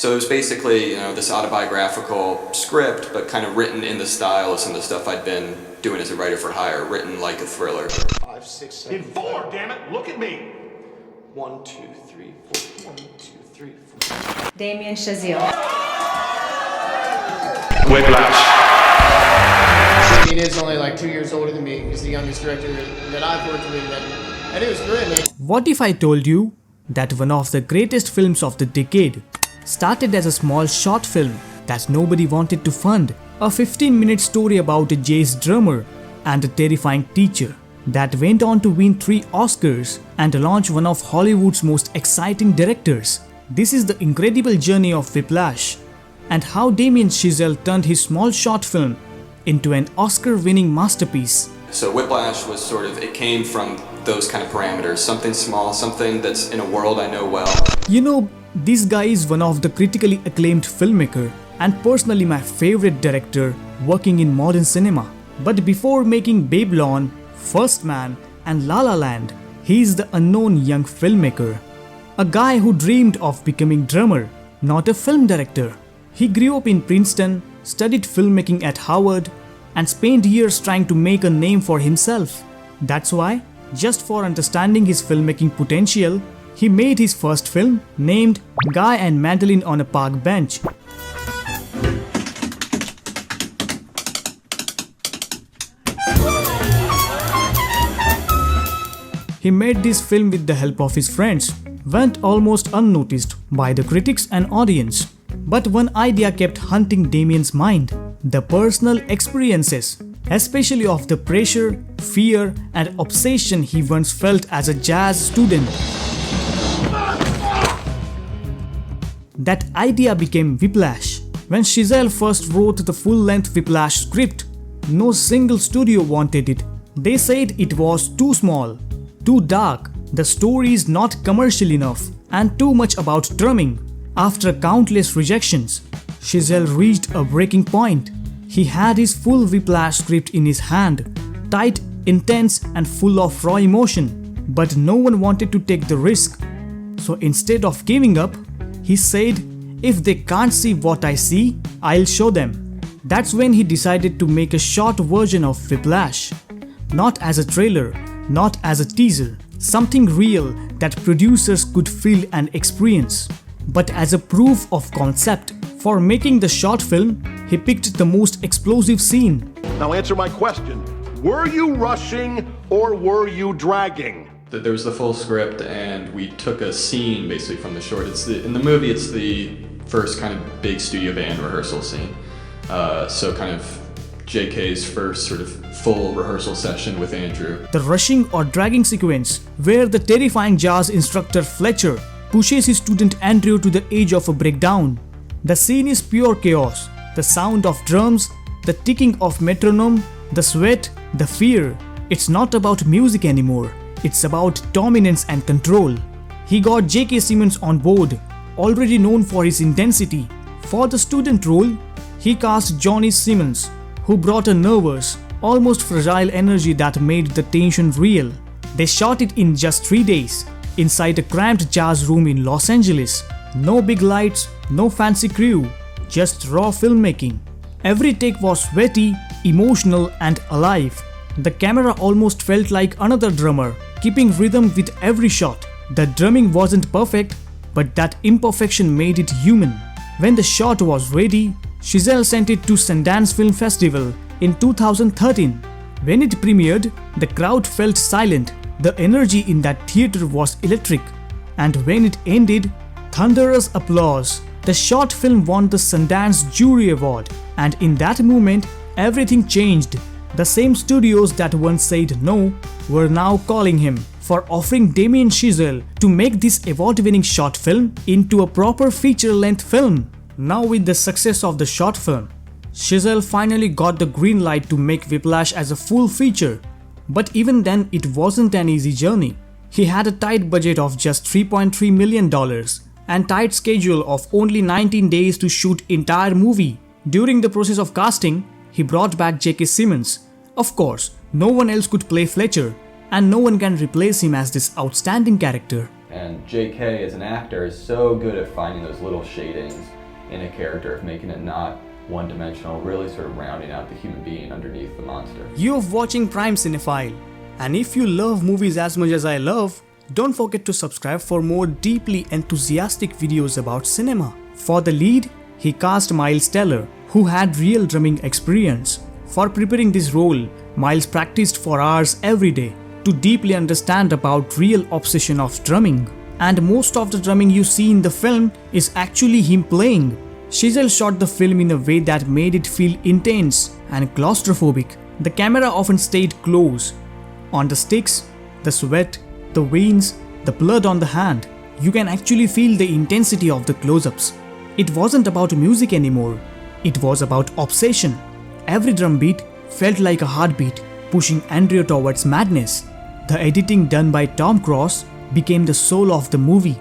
So it was basically, this autobiographical script, but kind of written in the style of some of the stuff I'd been doing as a writer for hire, written like a thriller. 5, 6, 7. In 4, damn it! Look at me! 1, 2, 3, 4. 1, 2, 3, 4. Damien Chazelle Whiplash. He is only like 2 years older than me. He's the youngest director that I've worked with, and it was great, man. What if I told you that one of the greatest films of the decade started as a small short film that nobody wanted to fund? A 15-minute story about a jazz drummer and a terrifying teacher that went on to win 3 Oscars and launch one of Hollywood's most exciting directors. This is the incredible journey of Whiplash, and how Damien Chazelle turned his small short film into an Oscar-winning masterpiece. So Whiplash was it came from those kind of parameters, something small, something that's in a world I know well. This guy is one of the critically acclaimed filmmaker and personally my favorite director working in modern cinema. But before making Babylon, First Man and La La Land, he is the unknown young filmmaker. A guy who dreamed of becoming drummer, not a film director. He grew up in Princeton, studied filmmaking at Harvard, and spent years trying to make a name for himself. That's why, just for understanding his filmmaking potential, he made his first film named Guy and Madeline on a Park Bench. He made this film with the help of his friends, went almost unnoticed by the critics and audience. But one idea kept haunting Damien's mind: the personal experiences, especially of the pressure, fear, and obsession he once felt as a jazz student. That idea became Whiplash. When Chazelle first wrote the full-length Whiplash script, no single studio wanted it. They said it was too small, too dark, the story is not commercial enough, and too much about drumming. After countless rejections, Chazelle reached a breaking point. He had his full Whiplash script in his hand, tight, intense, and full of raw emotion. But no one wanted to take the risk. So instead of giving up, he said, "If they can't see what I see, I'll show them." That's when he decided to make a short version of Whiplash. Not as a trailer, not as a teaser, something real that producers could feel and experience, but as a proof of concept. For making the short film, he picked the most explosive scene. Now answer my question. Were you rushing or were you dragging? There was the full script, and we took a scene basically from the short. In the movie, it's the first kind of big studio band rehearsal scene. So kind of JK's first sort of full rehearsal session with Andrew. The rushing or dragging sequence, where the terrifying jazz instructor Fletcher pushes his student Andrew to the edge of a breakdown. The scene is pure chaos. The sound of drums, the ticking of metronome, the sweat, the fear. It's not about music anymore. It's about dominance and control. He got J.K. Simmons on board, already known for his intensity. For the student role, he cast Johnny Simmons, who brought a nervous, almost fragile energy that made the tension real. They shot it in just 3 days, inside a cramped jazz room in Los Angeles. No big lights, no fancy crew, just raw filmmaking. Every take was sweaty, emotional, and alive. The camera almost felt like another drummer, keeping rhythm with every shot. The drumming wasn't perfect, but that imperfection made it human. When the shot was ready, Chazelle sent it to Sundance Film Festival in 2013. When it premiered, the crowd felt silent. The energy in that theater was electric. And when it ended, thunderous applause. The short film won the Sundance Jury Award, and in that moment, everything changed. The same studios that once said no were now calling him for offering Damien Chazelle to make this award-winning short film into a proper feature-length film. Now with the success of the short film, Chazelle finally got the green light to make Whiplash as a full feature. But even then, it wasn't an easy journey. He had a tight budget of just $3.3 million and tight schedule of only 19 days to shoot entire movie. During the process of casting, he brought back J.K. Simmons. Of course, no one else could play Fletcher, and no one can replace him as this outstanding character. And J.K. as an actor is so good at finding those little shadings in a character, of making it not one-dimensional, really sort of rounding out the human being underneath the monster. You're watching Prime Cinephile, and if you love movies as much as I love, don't forget to subscribe for more deeply enthusiastic videos about cinema. For the lead, he cast Miles Teller, who had real drumming experience. For preparing this role, Miles practiced for hours every day to deeply understand about real obsession of drumming. And most of the drumming you see in the film is actually him playing. Chazelle shot the film in a way that made it feel intense and claustrophobic. The camera often stayed close on the sticks, the sweat, the veins, the blood on the hand. You can actually feel the intensity of the close-ups. It wasn't about music anymore. It was about obsession. Every drum beat felt like a heartbeat, pushing Andrea towards madness. The editing done by Tom Cross became the soul of the movie.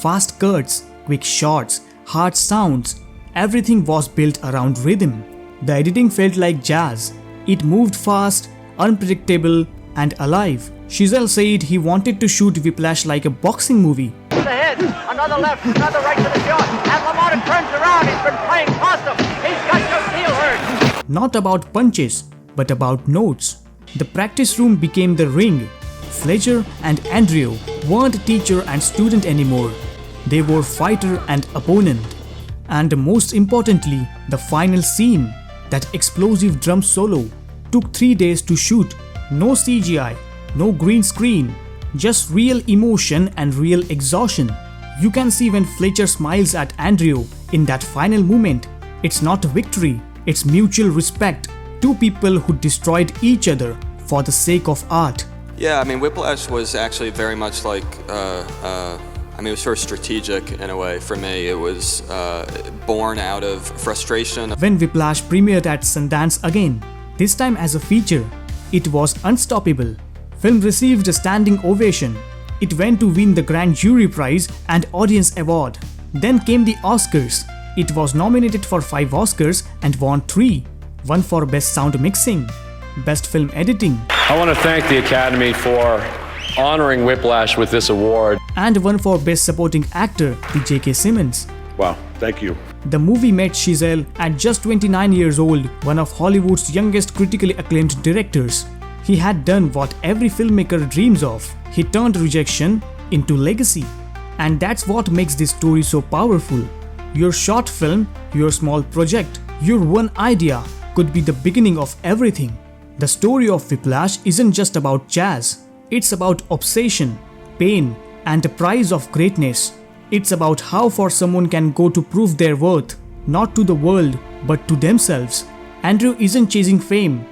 Fast cuts, quick shots, hard sounds, everything was built around rhythm. The editing felt like jazz. It moved fast, unpredictable, and alive. Chazelle said he wanted to shoot Whiplash like a boxing movie. To the head, another left, another right to the jaw. As Lamont turns around, he's been playing possum. He's got your heel hurt. Not about punches, but about notes. The practice room became the ring. Fletcher and Andrew weren't teacher and student anymore. They were fighter and opponent. And most importantly, the final scene, that explosive drum solo, took 3 days to shoot. No CGI, no green screen, just real emotion and real exhaustion. You can see when Fletcher smiles at Andrew in that final moment. It's not a victory, it's mutual respect. Two people who destroyed each other for the sake of art. Yeah, I mean, Whiplash was actually very much like, it was sort of strategic in a way for me. It was born out of frustration. When Whiplash premiered at Sundance again, this time as a feature, it was unstoppable. Film received a standing ovation. It went to win the Grand Jury Prize and Audience Award. Then came the Oscars. It was nominated for 5 Oscars and won 3. One for Best Sound Mixing, Best Film Editing. I want to thank the Academy for honoring Whiplash with this award. And one for Best Supporting Actor to J.K. Simmons. Wow, thank you. The movie met Chazelle at just 29 years old, one of Hollywood's youngest critically acclaimed directors. He had done what every filmmaker dreams of. He turned rejection into legacy. And that's what makes this story so powerful. Your short film, your small project, your one idea could be the beginning of everything. The story of Whiplash isn't just about jazz. It's about obsession, pain, and the price of greatness. It's about how far someone can go to prove their worth, not to the world, but to themselves. Andrew isn't chasing fame.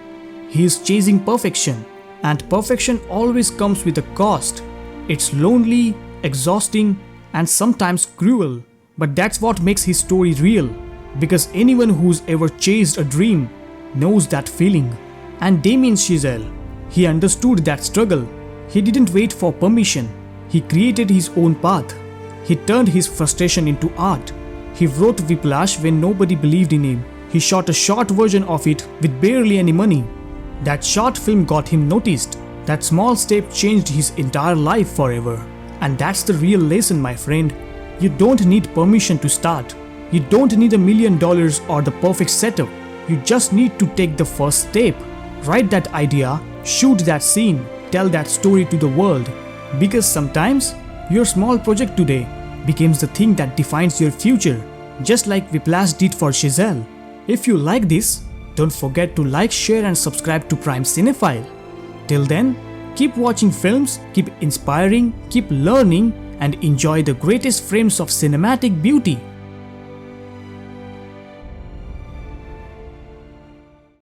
He is chasing perfection. And perfection always comes with a cost. It's lonely, exhausting, and sometimes cruel. But that's what makes his story real. Because anyone who's ever chased a dream knows that feeling. And Damien Chazelle, he understood that struggle. He didn't wait for permission. He created his own path. He turned his frustration into art. He wrote Whiplash when nobody believed in him. He shot a short version of it with barely any money. That short film got him noticed. That small step changed his entire life forever. And that's the real lesson, my friend. You don't need permission to start. You don't need $1 million or the perfect setup. You just need to take the first step. Write that idea, shoot that scene, tell that story to the world. Because sometimes, your small project today becomes the thing that defines your future, just like Whiplash did for Chazelle. If you like this, don't forget to like, share and subscribe to Prime Cinephile. Till then, keep watching films, keep inspiring, keep learning and enjoy the greatest frames of cinematic beauty.